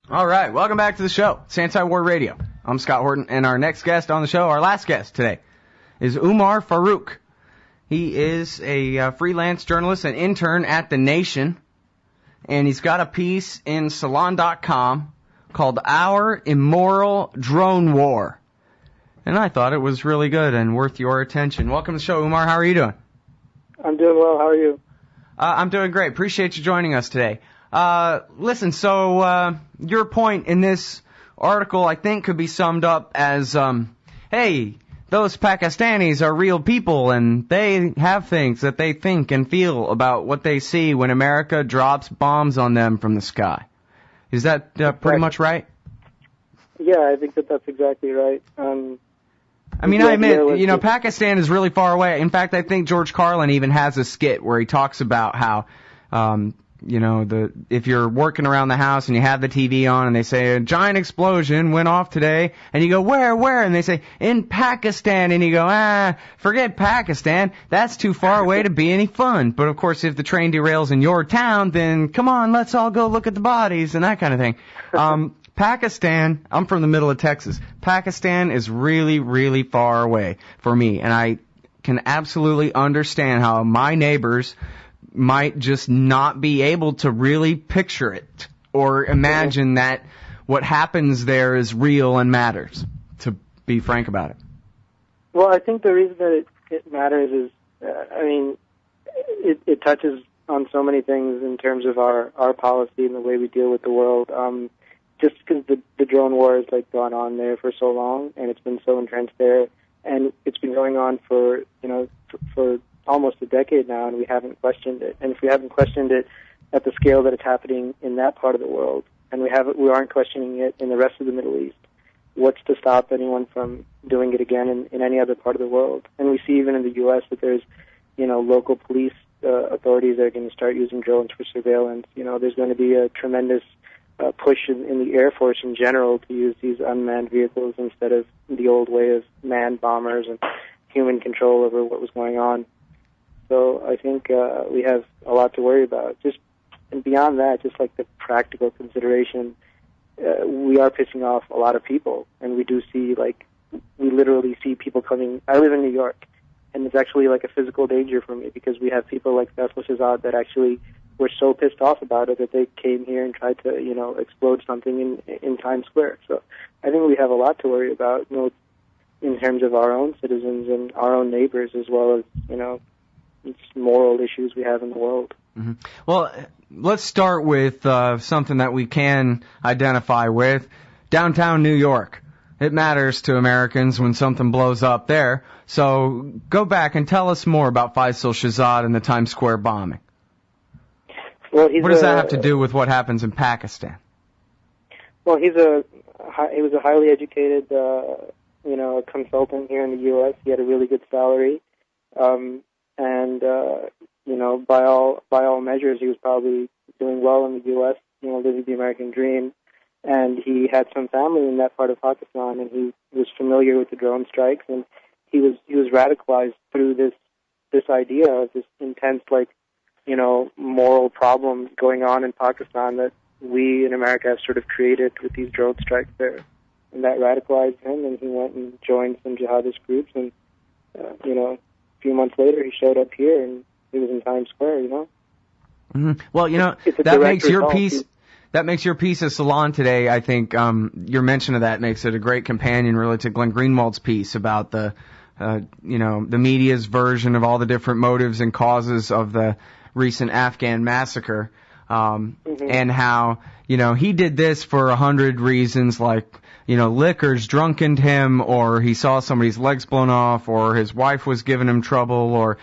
All right, welcome back to the show. It's Anti-War Radio. I'm Scott Horton, and our next guest on the show, our last guest today, is Umar Farooq. He is a freelance journalist and intern at The Nation, and he's got a piece in Salon.com called Our Immoral Drone War. And I thought it was really good and worth your attention. Welcome to the show, Umar. How are you doing? I'm doing well. How are you? I'm doing great. Appreciate you joining us today. Listen, so your point in this article, I think, could be summed up as, hey, those Pakistanis are real people, and they have things that they think and feel about what they see when America drops bombs on them from the sky. Is that pretty much right? Yeah, I think that's exactly right. I mean, I admit, Pakistan is really far away. In fact, I think George Carlin even has a skit where he talks about how, if you're working around the house and you have the TV on and they say a giant explosion went off today, and you go, where? And they say, in Pakistan, and you go, forget Pakistan. That's too far away to be any fun. But of course, if the train derails in your town, then come on, let's all go look at the bodies and that kind of thing. Pakistan, I'm from the middle of Texas. Pakistan is really, really far away for me, and I can absolutely understand how my neighbors might just not be able to really picture it or imagine that what happens there is real and matters, to be frank about it. Well, I think the reason that it matters is, it touches on so many things in terms of our policy and the way we deal with the world. Just because the drone war has gone on there for so long, and it's been so entrenched there, and it's been going on for almost a decade now, and we haven't questioned it. And if we haven't questioned it at the scale that it's happening in that part of the world, and we aren't questioning it in the rest of the Middle East, what's to stop anyone from doing it again in any other part of the world? And we see even in the U.S. that there's, local police authorities that are going to start using drones for surveillance. There's going to be a tremendous push in the Air Force in general to use these unmanned vehicles instead of the old way of manned bombers and human control over what was going on. So I think we have a lot to worry about. And beyond that, just like the practical consideration, we are pissing off a lot of people, and we do see, we literally see people coming. I live in New York, and it's actually a physical danger for me because we have people like Faisal Shahzad that actually were so pissed off about it that they came here and tried to, explode something in Times Square. So I think we have a lot to worry about, in terms of our own citizens and our own neighbors, as well as, it's moral issues we have in the world. Mm-hmm. Well, let's start with something that we can identify with. Downtown New York. It matters to Americans when something blows up there. So go back and tell us more about Faisal Shahzad and the Times Square bombing. Well, what does that have to do with what happens in Pakistan? Well, he was a highly educated, consultant here in the U.S. He had a really good salary, and by all measures, he was probably doing well in the U.S. Living the American dream. And he had some family in that part of Pakistan, and he was familiar with the drone strikes, and he was radicalized through this idea of this intense, moral problem going on in Pakistan that we in America have sort of created with these drone strikes there. And that radicalized him, and he went and joined some jihadist groups, and, a few months later he showed up here, and he was in Times Square, Mm-hmm. Well, that makes your piece... That makes your piece of Salon today, I think, your mention of that makes it a great companion really to Glenn Greenwald's piece about the media's version of all the different motives and causes of the recent Afghan massacre, and how, he did this for 100 reasons, like, liquor's drunkened him, or he saw somebody's legs blown off, or his wife was giving him trouble, or,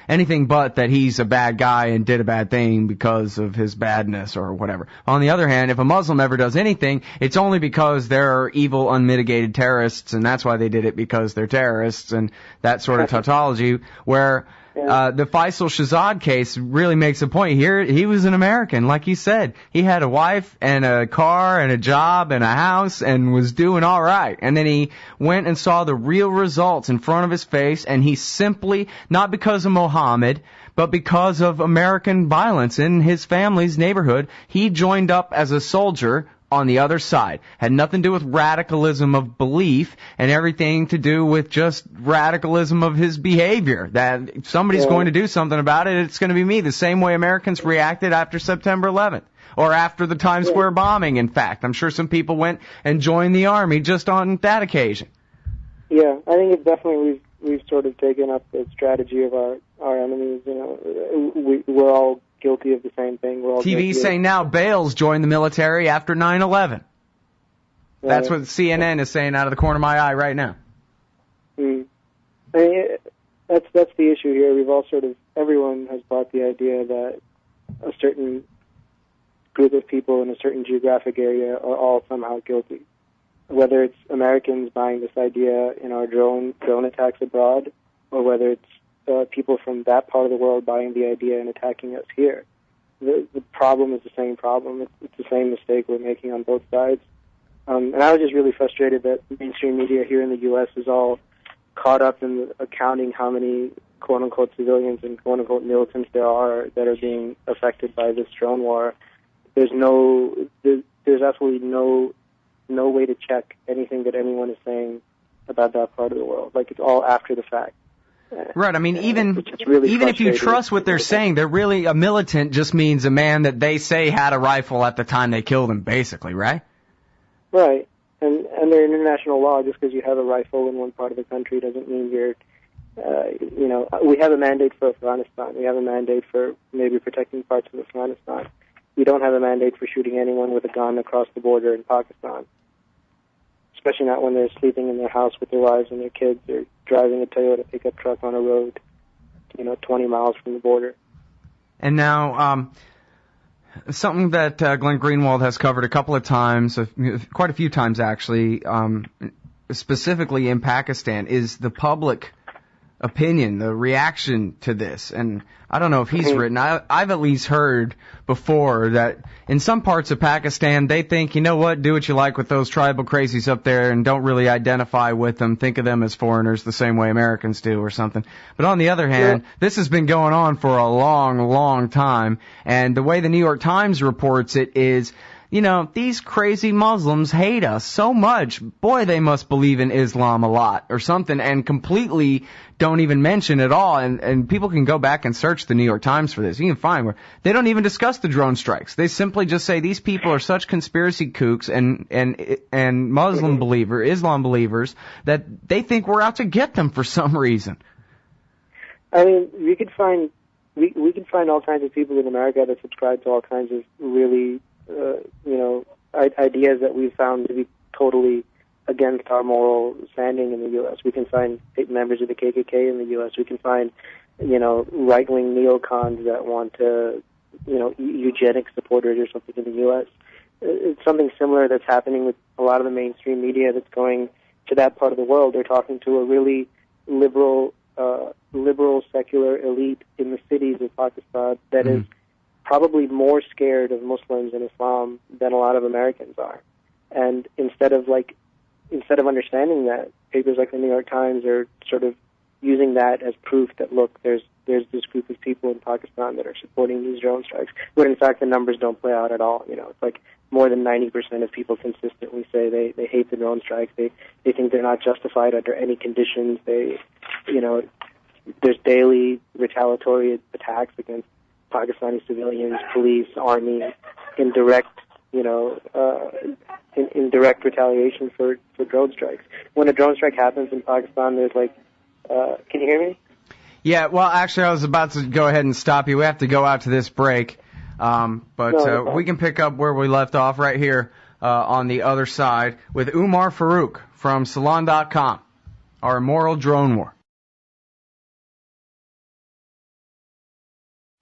anything but that he's a bad guy and did a bad thing because of his badness or whatever. On the other hand, if a Muslim ever does anything, it's only because they're evil, unmitigated terrorists, and that's why they did it, because they're terrorists, and that sort of tautology, where... the Faisal Shahzad case really makes a point here. He was an American, like you said. He had a wife and a car and a job and a house and was doing all right. And then he went and saw the real results in front of his face, and he simply, not because of Mohammed, but because of American violence in his family's neighborhood, he joined up as a soldier on the other side. Had nothing to do with radicalism of belief and everything to do with just radicalism of his behavior. That if somebody's going to do something about it, it's going to be me. The same way Americans reacted after September 11th. Or after the Times Square bombing, in fact. I'm sure some people went and joined the army just on that occasion. Yeah, I think it's definitely we've sort of taken up the strategy of our enemies. You know, we're all guilty of the same thing. We're all TV's saying now Bales joined the military after 9/11. That's what CNN is saying out of the corner of my eye right now. I mean, that's the issue here. We've all everyone has bought the idea that a certain group of people in a certain geographic area are all somehow guilty. Whether it's Americans buying this idea in our drone attacks abroad, or whether it's people from that part of the world buying the idea and attacking us here. The problem is the same problem. It's the same mistake we're making on both sides. And I was just really frustrated that mainstream media here in the U.S. is all caught up in accounting how many quote-unquote civilians and quote-unquote militants there are that are being affected by this drone war. There's absolutely no way to check anything that anyone is saying about that part of the world. Like, it's all after the fact. Right. I mean, even if you trust what they're saying, they're really a militant just means a man that they say had a rifle at the time they killed him, basically, right? Right. And under international law, just because you have a rifle in one part of the country doesn't mean you're, we have a mandate for Afghanistan. We have a mandate for maybe protecting parts of Afghanistan. We don't have a mandate for shooting anyone with a gun across the border in Pakistan, especially not when they're sleeping in their house with their wives and their kids or driving a Toyota pickup truck on a road, 20 miles from the border. And now, something that Glenn Greenwald has covered a couple of times, quite a few times actually, specifically in Pakistan, is the public opinion, the reaction to this. And I don't know if he's written, I've at least heard before that in some parts of Pakistan they think, you know what, do what you like with those tribal crazies up there and don't really identify with them, think of them as foreigners the same way Americans do or something. But on the other hand, this has been going on for a long, long time, and the way the New York Times reports it is, these crazy Muslims hate us so much. Boy, they must believe in Islam a lot or something, and completely don't even mention it all. And people can go back and search the New York Times for this. You can find where they don't even discuss the drone strikes. They simply just say these people are such conspiracy kooks and Islam believers that they think we're out to get them for some reason. I mean, we can find all kinds of people in America that subscribe to all kinds of really ideas that we've found to be totally against our moral standing in the U.S. We can find members of the KKK in the U.S. We can find, right-wing neocons that want to, eugenics supporters or something in the U.S. It's something similar that's happening with a lot of the mainstream media that's going to that part of the world. They're talking to a really liberal secular elite in the cities of Pakistan that is probably more scared of Muslims and Islam than a lot of Americans are. And instead of understanding that, papers like the New York Times are sort of using that as proof that, look, there's this group of people in Pakistan that are supporting these drone strikes, when in fact the numbers don't play out at all. It's like more than 90% of people consistently say they hate the drone strikes. They think they're not justified under any conditions. There's daily retaliatory attacks against Pakistani civilians, police, army, in direct retaliation for drone strikes. When a drone strike happens in Pakistan, there's can you hear me? Yeah, well, actually, I was about to go ahead and stop you. We have to go out to this break, but we can pick up where we left off right here on the other side with Umar Farooq from Salon.com, our immoral drone war.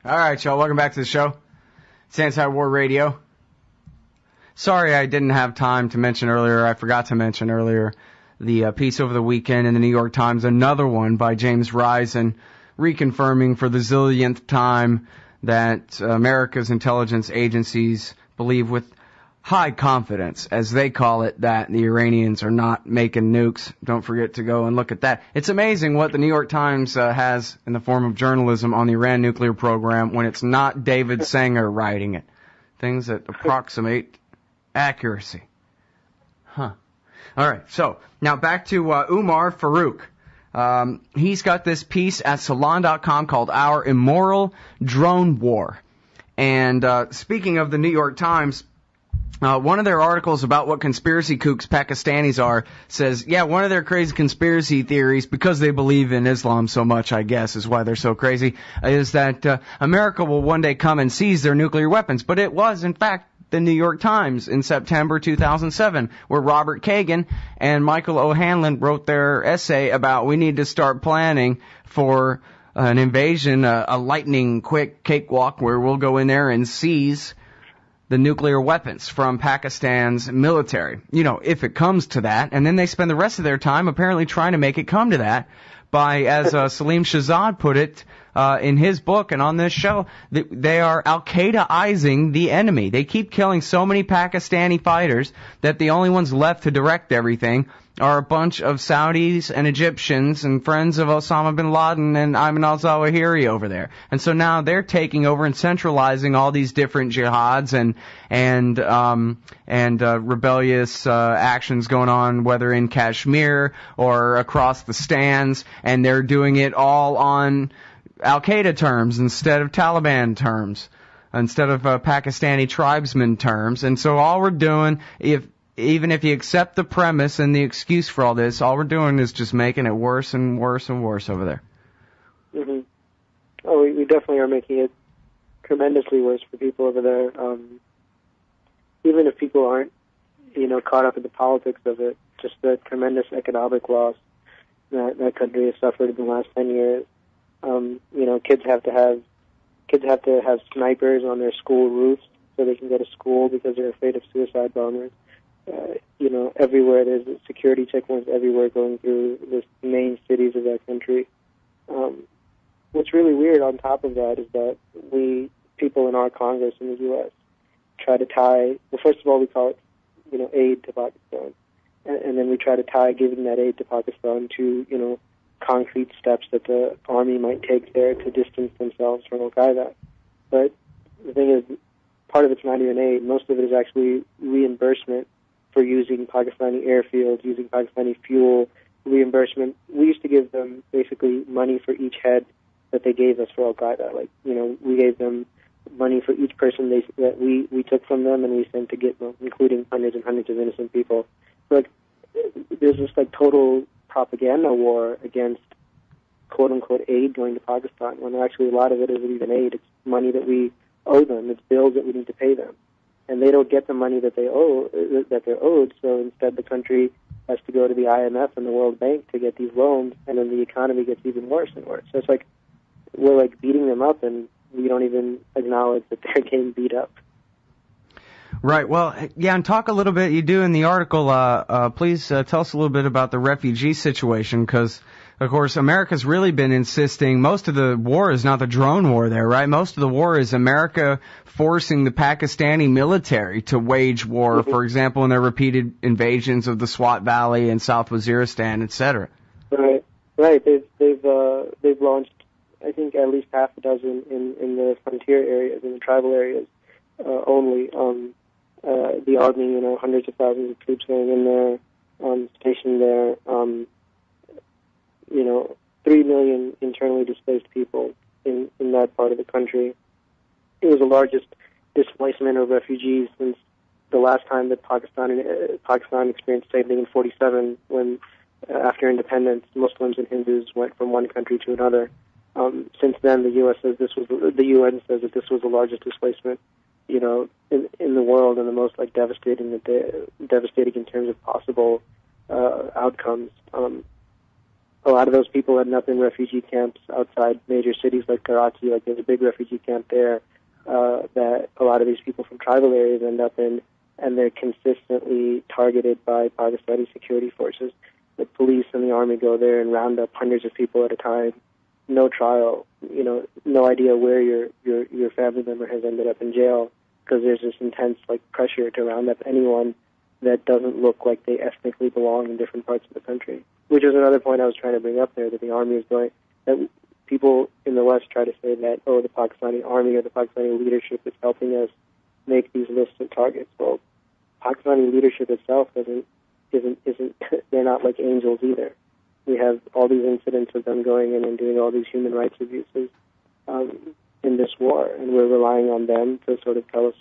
All right, y'all, welcome back to the show. It's Anti-War Radio. Sorry I didn't have time to mention earlier, I forgot to mention earlier, the piece over the weekend in the New York Times, another one by James Risen, reconfirming for the zillionth time that America's intelligence agencies believe with high confidence, as they call it, that the Iranians are not making nukes. Don't forget to go and look at that. It's amazing what the New York Times has in the form of journalism on the Iran nuclear program when it's not David Sanger writing it. Things that approximate accuracy. Huh. All right, so now back to Umar Farooq. He's got this piece at Salon.com called Our Immoral Drone War. And speaking of the New York Times, one of their articles about what conspiracy kooks Pakistanis are says, yeah, one of their crazy conspiracy theories, because they believe in Islam so much, I guess, is why they're so crazy, is that America will one day come and seize their nuclear weapons. But it was, in fact, the New York Times in September 2007, where Robert Kagan and Michael O'Hanlon wrote their essay about we need to start planning for an invasion, a lightning quick cakewalk where we'll go in there and seize the nuclear weapons from Pakistan's military. You know, if it comes to that. And then they spend the rest of their time apparently trying to make it come to that by, as Salim Shahzad put it, in his book and on this show, they are Al-Qaeda-izing the enemy. They keep killing so many Pakistani fighters that the only ones left to direct everything are a bunch of Saudis and Egyptians and friends of Osama bin Laden and Ayman al-Zawahiri over there. And so now they're taking over and centralizing all these different jihads and rebellious actions going on, whether in Kashmir or across the stands, and they're doing it all on Al-Qaeda terms instead of Taliban terms, instead of Pakistani tribesmen terms. And so all we're doing, even if you accept the premise and the excuse for all this, all we're doing is just making it worse and worse and worse over there. Mm-hmm. Oh, we definitely are making it tremendously worse for people over there. Even if people aren't, caught up in the politics of it, just the tremendous economic loss that country has suffered in the last 10 years. Kids have to have snipers on their school roofs so they can go to school because they're afraid of suicide bombers. Everywhere there's security checkpoints everywhere going through the main cities of that country. What's really weird on top of that is that people in our Congress in the U.S. try to tie, well, first of all, we call it, aid to Pakistan. And then we try to tie giving that aid to Pakistan to, concrete steps that the army might take there to distance themselves from Al-Qaeda. But the thing is, part of it's not even aid. Most of it is actually reimbursement for using Pakistani airfields, using Pakistani fuel, reimbursement. We used to give them basically money for each head that they gave us for Al-Qaeda. We gave them money for each person that we took from them and we sent to Gitmo, including hundreds and hundreds of innocent people. So, there's this total propaganda war against quote-unquote aid going to Pakistan, when actually a lot of it isn't even aid. It's money that we owe them. It's bills that we need to pay them. And they don't get the money that they're owed, so instead the country has to go to the IMF and the World Bank to get these loans, and then the economy gets even worse and worse. So it's we're beating them up, and we don't even acknowledge that they're getting beat up. Right. Well, yeah, and talk a little bit, you do in the article, please tell us a little bit about the refugee situation, because, of course, America's really been insisting, most of the war is not the drone war there, right? Most of the war is America forcing the Pakistani military to wage war, mm-hmm. for example, in their repeated invasions of the Swat Valley and South Waziristan, et cetera. Right. They've launched, I think, at least half a dozen in the frontier areas, in the tribal areas only. The army, hundreds of thousands of troops going in there, stationed there. 3 million internally displaced people in that part of the country. It was the largest displacement of refugees since the last time that Pakistan experienced the same thing in 1947, when after independence, Muslims and Hindus went from one country to another. Since then, the UN says that this was the largest displacement, in the world, and the most devastating in terms of possible outcomes. A lot of those people ended up in refugee camps outside major cities like Karachi. There's a big refugee camp there that a lot of these people from tribal areas end up in, and they're consistently targeted by Pakistani security forces. The police and the army go there and round up hundreds of people at a time. No trial, no idea where your family member has ended up in jail, because there's this intense pressure to round up anyone that doesn't look like they ethnically belong in different parts of the country. Which is another point I was trying to bring up there, that the army is going, that people in the West try to say that, the Pakistani army or the Pakistani leadership is helping us make these lists of targets. Well, Pakistani leadership itself isn't they're not like angels either. We have all these incidents of them going in and doing all these human rights abuses in this war, and we're relying on them to sort of tell us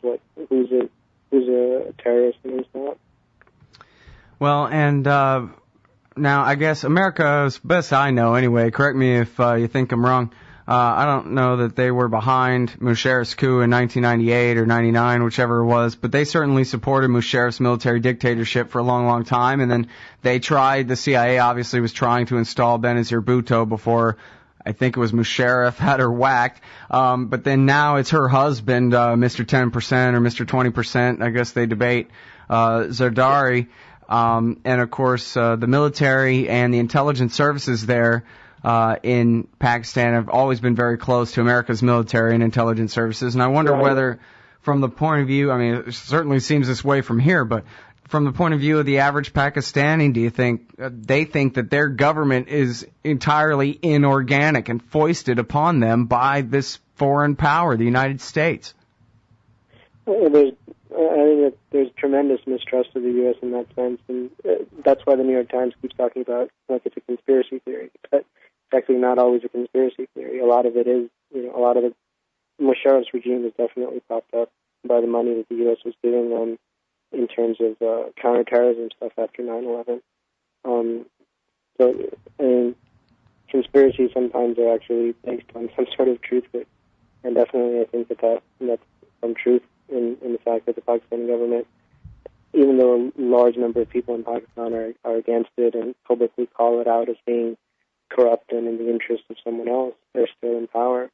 who's a terrorist and who's not. Well, and now I guess America, as best I know anyway, correct me if you think I'm wrong, I don't know that they were behind Musharraf's coup in 1998 or 99, whichever it was, but they certainly supported Musharraf's military dictatorship for a long, long time, and then the CIA obviously was trying to install Benazir Bhutto before, I think it was Musharraf had her whacked, but then now it's her husband, Mr. 10% or Mr. 20%, I guess they debate, Zardari, and of course the military and the intelligence services there in Pakistan have always been very close to America's military and intelligence services, and I wonder whether, from the point of view, I mean, it certainly seems this way from here, but from the point of view of the average Pakistani, do you think they think that their government is entirely inorganic and foisted upon them by this foreign power, the United States? I think that there's tremendous mistrust of the U.S. in that sense, and that's why the New York Times keeps talking about like it's a conspiracy theory. But it's actually not always a conspiracy theory. A lot of it is, Musharraf's regime is definitely propped up by the money that the U.S. was giving them in terms of counterterrorism stuff after 9/11. Conspiracies sometimes are actually based on some sort of truth, and definitely I think that's some truth in the fact that the Pakistani government, even though a large number of people in Pakistan are against it and publicly call it out as being corrupt and in the interest of someone else, they're still in power.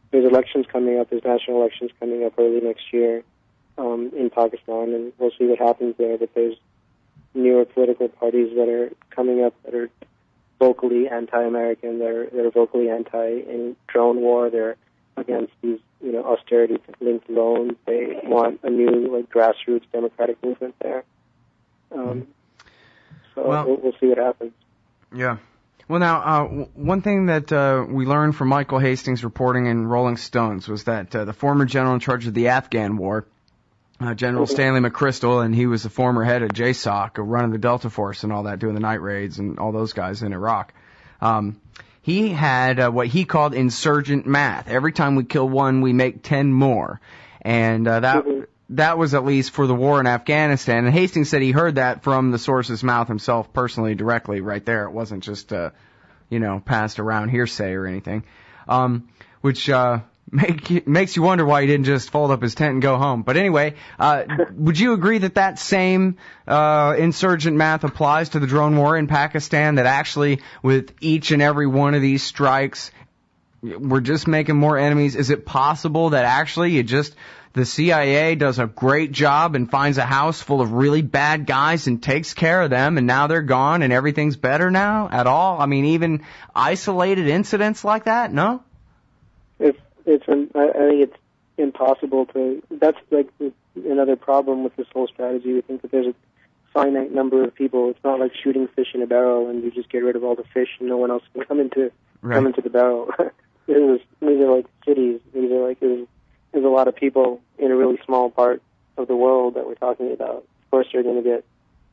There's elections coming up. There's national elections coming up early next year in Pakistan, and we'll see what happens there. But there's newer political parties that are coming up that are vocally anti-American. They're vocally anti-drone war. They're against these austerity-linked loans. They want a new grassroots democratic movement there. We'll see what happens. Yeah. Well, now, one thing that we learned from Michael Hastings' reporting in Rolling Stones was that the former general in charge of the Afghan war, General Stanley McChrystal, and he was the former head of JSOC, running the Delta Force and all that, doing the night raids and all those guys in Iraq. He had what he called insurgent math. Every time we kill one, we make 10 more. And that was at least for the war in Afghanistan. And Hastings said he heard that from the source's mouth himself personally, directly, right there. It wasn't just, passed around hearsay or anything. Which makes you wonder why he didn't just fold up his tent and go home. But anyway, would you agree that same insurgent math applies to the drone war in Pakistan, that actually with each and every one of these strikes, we're just making more enemies? Is it possible that actually the CIA does a great job and finds a house full of really bad guys and takes care of them, and now they're gone and everything's better now at all? I mean, even isolated incidents like that? No? I think it's impossible to. That's like another problem with this whole strategy. We think that there's a finite number of people. It's not like shooting fish in a barrel and you just get rid of all the fish and no one else can come into the barrel. These are like cities. There's a lot of people in a really small part of the world that we're talking about. Of course, they're going to get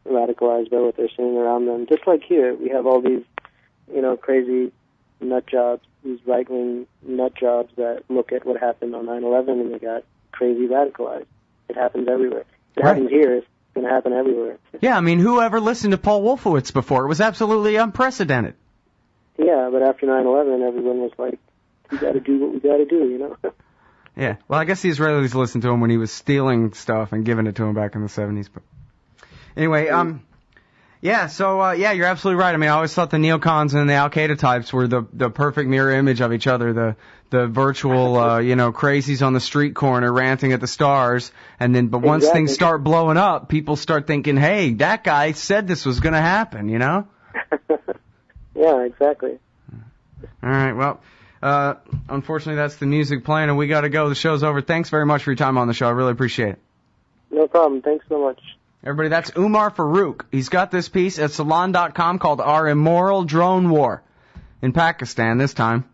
radicalized by what they're seeing around them. Just like here, we have all these, crazy nut jobs, these right-wing nut jobs that look at what happened on 9/11 and they got crazy radicalized. It happens everywhere. It happens here. It's going to happen everywhere. Yeah, I mean, who ever listened to Paul Wolfowitz before? It was absolutely unprecedented. Yeah, but after 9/11, everyone was like, we got to do what we got to do, Yeah, well, I guess the Israelis listened to him when he was stealing stuff and giving it to him back in the 70s. But anyway, you're absolutely right. I mean, I always thought the neocons and the Al-Qaeda types were the perfect mirror image of each other, the virtual, crazies on the street corner ranting at the stars. And then, but once things start blowing up, people start thinking, hey, that guy said this was going to happen, Yeah, exactly. All right, well, unfortunately, that's the music playing, and we got to go. The show's over. Thanks very much for your time on the show. I really appreciate it. No problem. Thanks so much. Everybody, that's Umar Farooq. He's got this piece at Salon.com called Our Immoral Drone War in Pakistan this time.